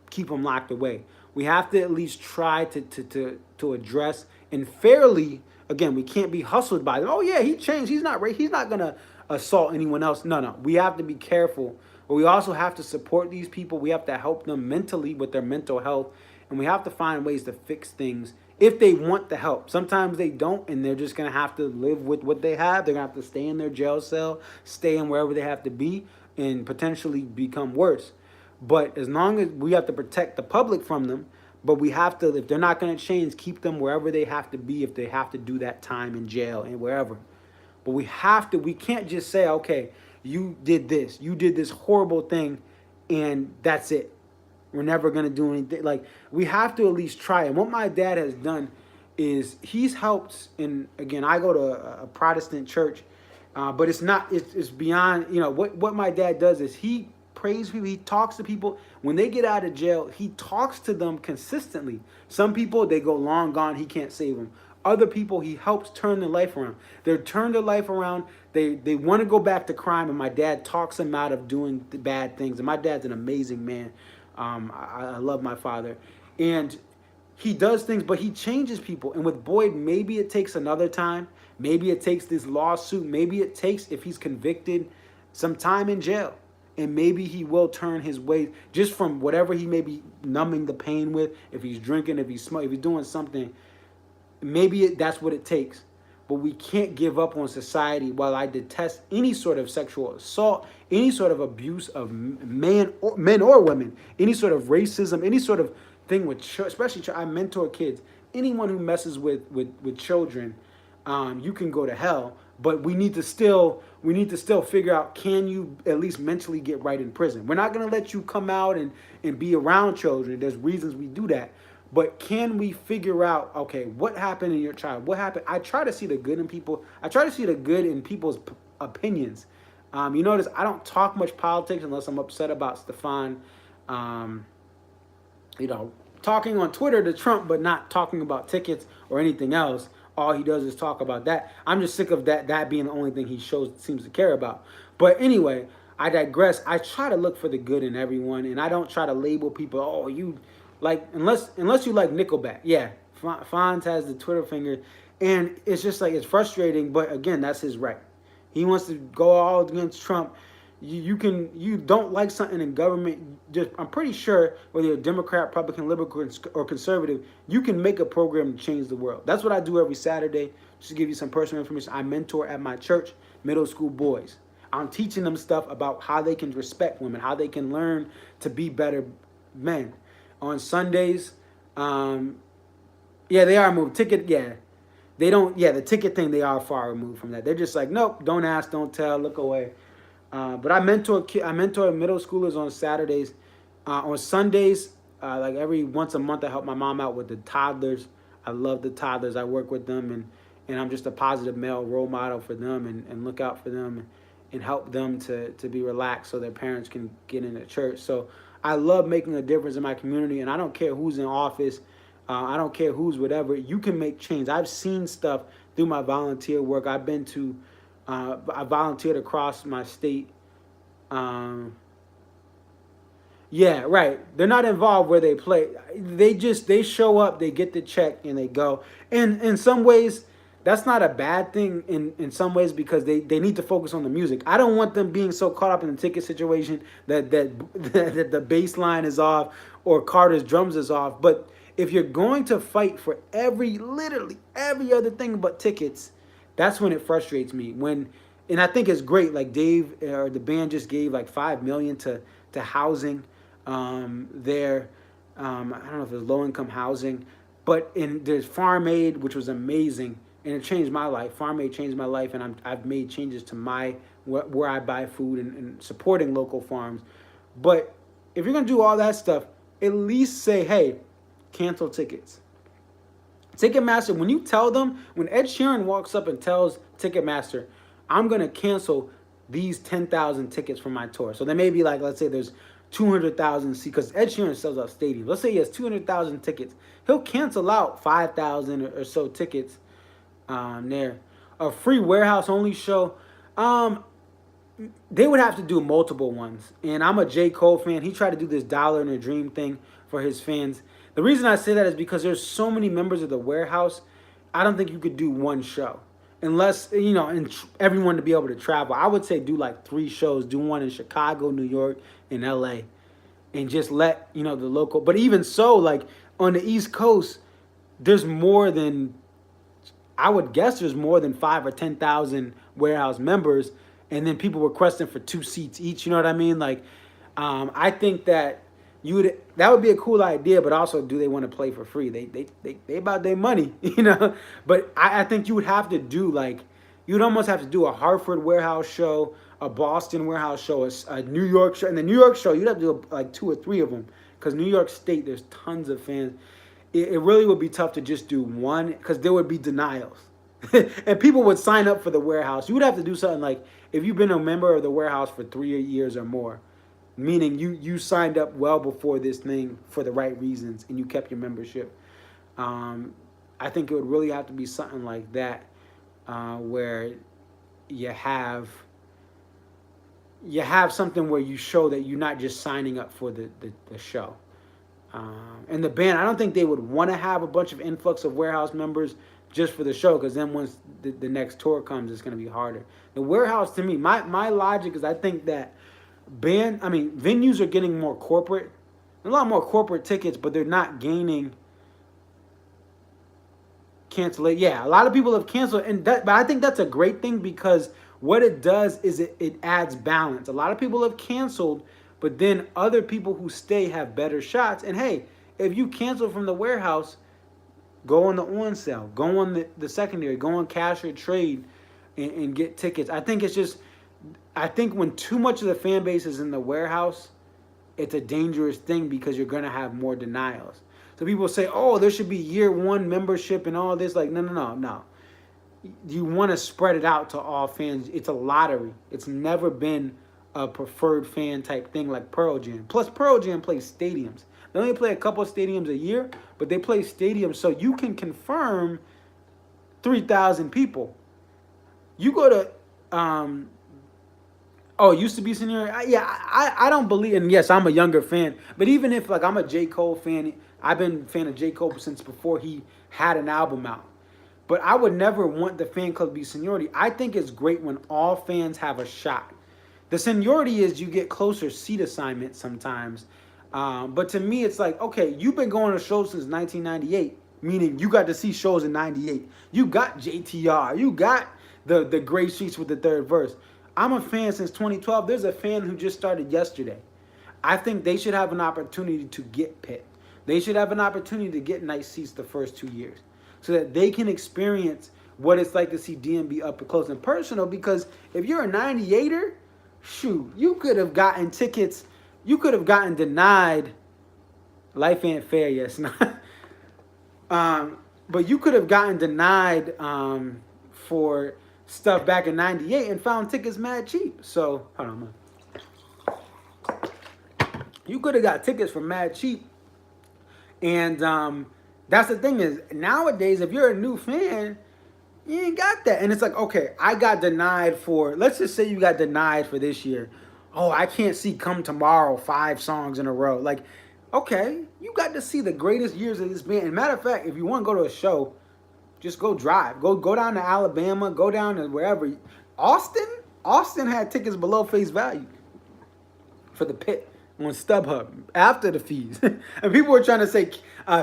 keep them locked away. We have to at least try to address and fairly, again, we can't be hustled by them. Oh yeah, he changed. He's not going to assault anyone else. No. We have to be careful. But we also have to support these people. We have to help them mentally with their mental health. And we have to find ways to fix things if they want the help. Sometimes they don't, and they're just going to have to live with what they have. They're going to have to stay in their jail cell, stay in wherever they have to be, and potentially become worse. But as long as we have to protect the public from them, but we have to, if they're not going to change, keep them wherever they have to be if they have to do that time in jail and wherever. But we can't just say, okay, you did this horrible thing, and that's it. We're never going to do anything. Like, we have to at least try. And what my dad has done is he's helped, and again, I go to a Protestant church, but it's beyond, what my dad does is he prays people, he talks to people. When they get out of jail, he talks to them consistently. Some people, they go long gone, he can't save them. Other people, he helps turn their life around. They're turned their life around. They want to go back to crime, and my dad talks them out of doing the bad things. And my dad's an amazing man. I love my father. And he does things, but he changes people. And with Boyd, maybe it takes another time. Maybe it takes this lawsuit. Maybe it takes, if he's convicted, some time in jail. and maybe he will turn his way just from whatever he may be numbing the pain with. If he's drinking, if he's smoking, if he's doing something, maybe that's what it takes. But we can't give up on society. While I detest any sort of sexual assault, any sort of abuse of men or women, any sort of racism, any sort of thing with especially I mentor kids. Anyone who messes with children, you can go to hell. But we need to still figure out, can you at least mentally get right in prison? We're not gonna let you come out and be around children. There's reasons we do that. But can we figure out, okay, what happened in your child? What happened? I try to see the good in people. I try to see the good in people's opinions. You notice I don't talk much politics unless I'm upset about Stefan, talking on Twitter to Trump, but not talking about tickets or anything else. All he does is talk about that. I'm just sick of that being the only thing he seems to care about. But anyway, I digress. I try to look for the good in everyone, and I don't try to label people, oh, you... Like, unless you like Nickelback. Yeah, Fonz has the Twitter finger. And it's just like, it's frustrating. But again, that's his right. He wants to go all against Trump. You don't like something in government. I'm pretty sure whether you're a Democrat, Republican, Liberal, or Conservative, you can make a program to change the world. That's what I do every Saturday. Just to give you some personal information, I mentor at my church middle school boys. I'm teaching them stuff about how they can respect women, how they can learn to be better men. On Sundays, they are moved. They don't, the ticket thing, they are far removed from that. They're just like, nope, don't ask, don't tell, look away. But I mentor middle schoolers on Saturdays. On Sundays, like every once a month, I help my mom out with the toddlers. I love the toddlers. I work with them, and I'm just a positive male role model for them and look out for them and help them to be relaxed so their parents can get into church. So I love making a difference in my community, and I don't care who's in office. I don't care who's whatever. You can make change. I've seen stuff through my volunteer work. I volunteered across my state. They're not involved where they play. They show up, they get the check, and they go. And in some ways, that's not a bad thing in some ways, because they need to focus on the music. I don't want them being so caught up in the ticket situation that the bass line is off or Carter's drums is off. But if you're going to fight for literally every other thing but tickets, that's when it frustrates me. And I think it's great, like Dave or the band just gave like $5 million to housing there. I don't know if it's low-income housing, but there's Farm Aid, which was amazing. And it changed my life. Farm Aid changed my life, and I've made changes to where I buy food and supporting local farms. But if you're gonna do all that stuff, at least say, hey, cancel tickets. Ticketmaster, when you tell them, when Ed Sheeran walks up and tells Ticketmaster, I'm gonna cancel these 10,000 tickets for my tour. So there may be like, let's say there's 200,000 seats, because Ed Sheeran sells out stadiums. Let's say he has 200,000 tickets. He'll cancel out 5,000 or so tickets. There, a free warehouse only show. They would have to do multiple ones. And I'm a J. Cole fan. He tried to do this $1 in a Dream thing for his fans. The reason I say that is because there's so many members of the warehouse. I don't think you could do one show unless, and everyone to be able to travel. I would say do like 3 shows. Do one in Chicago, New York, and LA, and just let, the local. But even so, like on the East Coast, there's more than, I would guess there's more than 5 or 10,000 warehouse members, and then people requesting for 2 seats each. You know what I mean? Like, I think that that would be a cool idea, but also, do they want to play for free? They about their money, But I think you would have to do you'd almost have to do a Hartford warehouse show, a Boston warehouse show, a New York show, and the New York show you'd have to do like 2 or 3 of them, because New York State, there's tons of fans. It really would be tough to just do one, because there would be denials. And people would sign up for the warehouse. You would have to do something like, if you've been a member of the warehouse for 3 years or more, meaning you signed up well before this thing for the right reasons and you kept your membership. I think it would really have to be something like that, where you have something where you show that you're not just signing up for the show. And the band, I don't think they would want to have a bunch of influx of warehouse members just for the show, because then once the next tour comes, it's going to be harder. The warehouse, to me, my logic is, I think that venues are getting more corporate, a lot more corporate tickets, but they're not gaining cancellation. Yeah, a lot of people have canceled, but I think that's a great thing because what it does is it adds balance. A lot of people have canceled, but then other people who stay have better shots. And hey, if you cancel from the warehouse, go on the on sale, go on the secondary, go on cash or trade, and get tickets. I think when too much of the fan base is in the warehouse, it's a dangerous thing because you're gonna have more denials. So people say, oh, there should be year one membership and all this. Like, no. You want to spread it out to all fans. It's a lottery. It's never been a preferred fan type thing like Pearl Jam. Plus, Pearl Jam plays stadiums. They only play a couple of stadiums a year, but they play stadiums so you can confirm 3,000 people. You go to, it used to be senior. I don't believe, and yes, I'm a younger fan, but even if like I'm a J. Cole fan, I've been a fan of J. Cole since before he had an album out. But I would never want the fan club to be seniority. I think it's great when all fans have a shot. The seniority is you get closer seat assignments sometimes. But to me, it's like, okay, you've been going to shows since 1998, meaning you got to see shows in 98. You got JTR. You got the gray sheets with the third verse. I'm a fan since 2012. There's a fan who just started yesterday. I think they should have an opportunity to get pit. They should have an opportunity to get nice seats the first 2 years so that they can experience what it's like to see DMB up close and personal. Because if you're a 98er, shoot, you could have gotten tickets. You could have gotten denied. Life ain't fair, yes. But you could have gotten denied for stuff back in 98 and found tickets mad cheap. So, hold on, man. You could have got tickets for mad cheap. And that's the thing is, nowadays, if you're a new fan, you ain't got that. And it's like, okay, I got denied for, let's just say you got denied for this year. Oh, I can't see Come Tomorrow 5 songs in a row. Like, okay, you got to see the greatest years of this band. And matter of fact, if you want to go to a show, just go drive. Go down to Alabama. Go down to wherever. Austin had tickets below face value for the pit on StubHub after the fees. And people were trying to say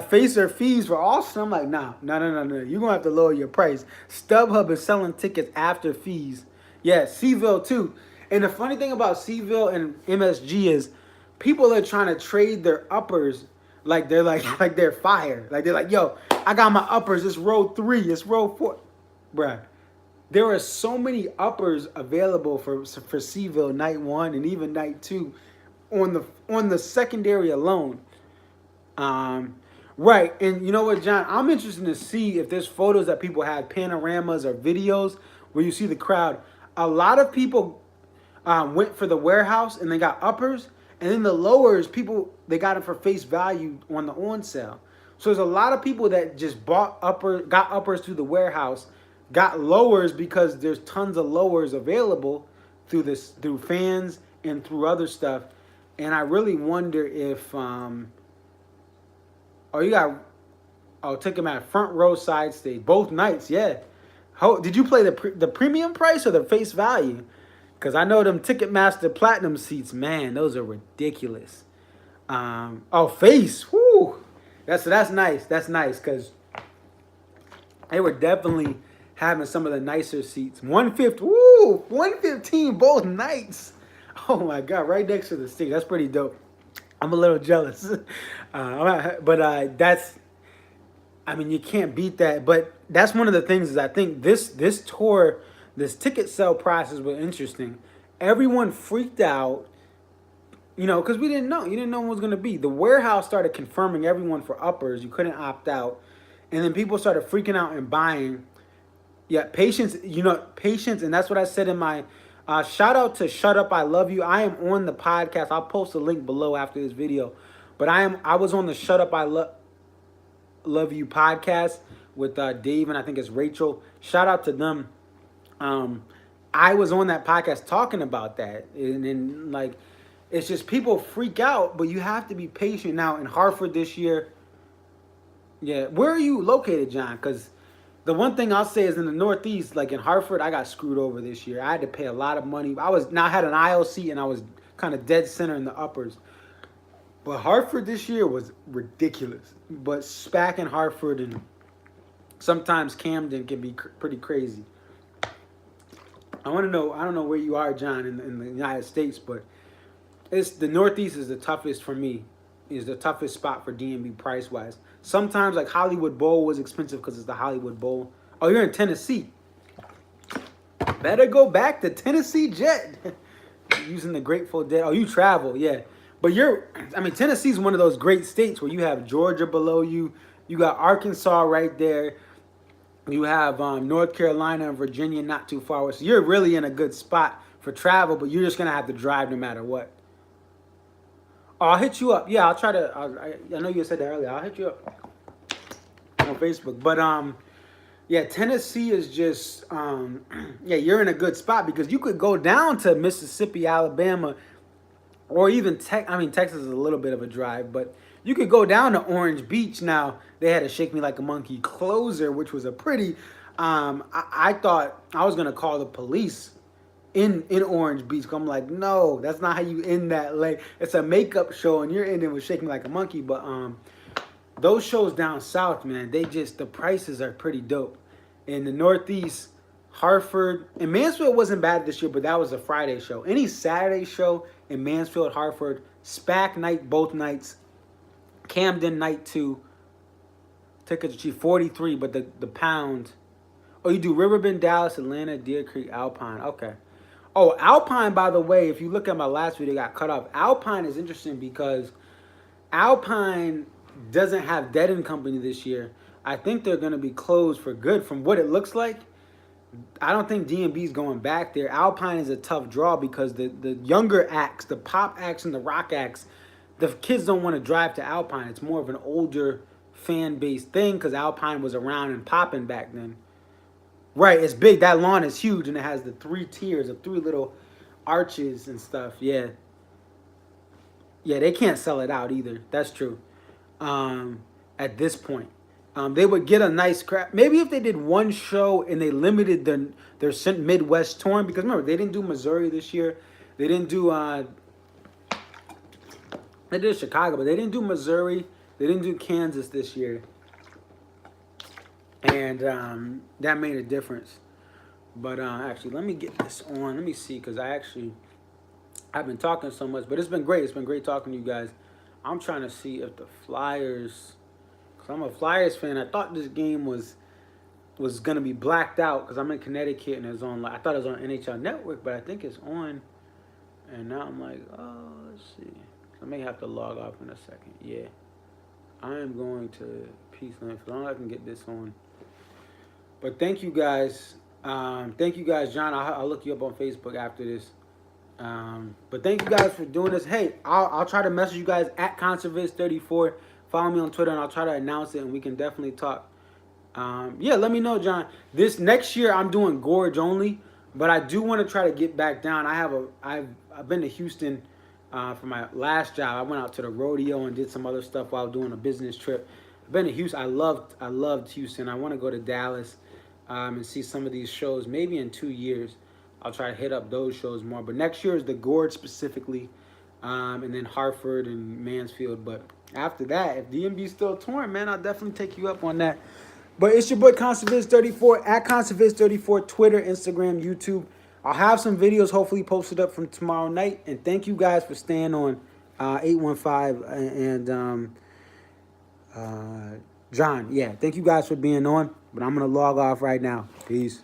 face or fees for Austin. I'm like, no. You're going to have to lower your price. StubHub is selling tickets after fees. Yeah, Seville too. And the funny thing about Seville and MSG is people are trying to trade their uppers like they're like they're fire. Like they're like, yo, I got my uppers. It's row 3. It's row 4. Bruh. There are so many uppers available for Seville night 1 and even night 2 on the secondary alone. Right. And you know what, John? I'm interested to see if there's photos that people had, panoramas or videos where you see the crowd. A lot of people went for the warehouse and they got uppers. And then the lowers, they got them for face value on the on sale. So there's a lot of people that just got uppers through the warehouse, got lowers because there's tons of lowers available through fans and through other stuff. And I really wonder if took him at front row side stage both nights. Yeah. Did you play the premium price or the face value? Because I know them Ticketmaster Platinum seats, man, those are ridiculous. Face. Whoo. That's nice. That's nice because they were definitely having some of the nicer seats. 150. Woo. 115 both nights. Oh my God, right next to the stage. That's pretty dope. I'm a little jealous. You can't beat that. But that's one of the things is I think this tour, this ticket sale process was interesting. Everyone freaked out, because we didn't know. You didn't know what it was going to be. The warehouse started confirming everyone for uppers. You couldn't opt out. And then people started freaking out and buying. Yeah, patience, patience. And that's what I said in my shout out to Shut Up, I Love You. I am on the podcast. I'll post a link below after this video. But I was on the Shut Up, I Love You podcast with Dave and I think it's Rachel. Shout out to them. I was on that podcast talking about that. And it's just people freak out, but you have to be patient. Now in Hartford this year, yeah. Where are you located, John? Because the one thing I'll say is in the Northeast, like in Hartford, I got screwed over this year. I had to pay a lot of money. I had an aisle seat and I was kind of dead center in the uppers. But Hartford this year was ridiculous. But SPAC in Hartford and sometimes Camden can be pretty crazy. I want to know. I don't know where you are, John, in the United States, but it's the Northeast is the toughest for me. Is the toughest spot for D&B price wise. Sometimes like Hollywood Bowl was expensive because it's the Hollywood Bowl. Oh, you're in Tennessee. Better go back to Tennessee Jet. Using the Grateful Dead. Oh, you travel, yeah. But Tennessee's one of those great states where you have Georgia below you. You got Arkansas right there. You have North Carolina and Virginia not too far away. So you're really in a good spot for travel, but you're just going to have to drive no matter what. Oh, I'll hit you up. Yeah, I'll try to. I know you said that earlier. I'll hit you up on Facebook. But, yeah, Tennessee is just, yeah, you're in a good spot because you could go down to Mississippi, Alabama, or even Texas is a little bit of a drive, but you could go down to Orange Beach. Now, they had a Shake Me Like a Monkey closer, which was a pretty, I thought I was going to call the police in Orange Beach. I'm like, no, that's not how you end that late. It's a makeup show, and you're ending with Shake Me Like a Monkey, but those shows down south, man, the prices are pretty dope. In the Northeast, Hartford, and Mansfield wasn't bad this year, but that was a Friday show. Any Saturday show in Mansfield, Hartford, SPAC night, both nights, Camden night 2, tickets are cheap, $43, but the pound. Oh, you do Riverbend, Dallas, Atlanta, Deer Creek, Alpine. Okay. Oh, Alpine, by the way, if you look at my last video, got cut off. Alpine is interesting because Alpine doesn't have Dead and Company this year. I think they're going to be closed for good from what it looks like. I don't think D&B is going back there. Alpine is a tough draw because the younger acts, the pop acts and the rock acts, the kids don't want to drive to Alpine. It's more of an older fan-based thing because Alpine was around and popping back then. Right, it's big. That lawn is huge, and it has the 3 tiers of 3 little arches and stuff. Yeah. Yeah, they can't sell it out either. That's true. At this point. They would get a nice crap. Maybe if they did one show and they limited their Midwest touring, because remember, they didn't do Missouri this year. They didn't do they did Chicago, but they didn't do Missouri. They didn't do Kansas this year. And that made a difference. But actually, let me get this on. Let me see, because I've been talking so much, but it's been great. It's been great talking to you guys. I'm trying to see if the Flyers, because I'm a Flyers fan. I thought this game was going to be blacked out because I'm in Connecticut and it's on. I thought it was on NHL Network, but I think it's on. And now I'm like, oh, let's see. I may have to log off in a second. Yeah. I am going to Peace Lamp as long as I can get this on. But thank you guys. Thank you guys, John. I'll look you up on Facebook after this. But thank you guys for doing this. Hey, I'll try to message you guys at Conserviz34. Follow me on Twitter and I'll try to announce it and we can definitely talk. Yeah, let me know, John. This next year I'm doing Gorge only, but I do want to try to get back down. I've been to Houston for my last job. I went out to the rodeo and did some other stuff while doing a business trip. I've been to Houston. I loved Houston. I want to go to Dallas and see some of these shows. Maybe in 2 years, I'll try to hit up those shows more. But next year is the Gorge specifically, and then Hartford and Mansfield. But after that, if DMB's still touring, man, I'll definitely take you up on that. But it's your boy Conserviz34 at Conserviz34, Twitter, Instagram, YouTube. I'll have some videos hopefully posted up from tomorrow night. And thank you guys for staying on 815 and John. Yeah, thank you guys for being on. But I'm going to log off right now. Peace.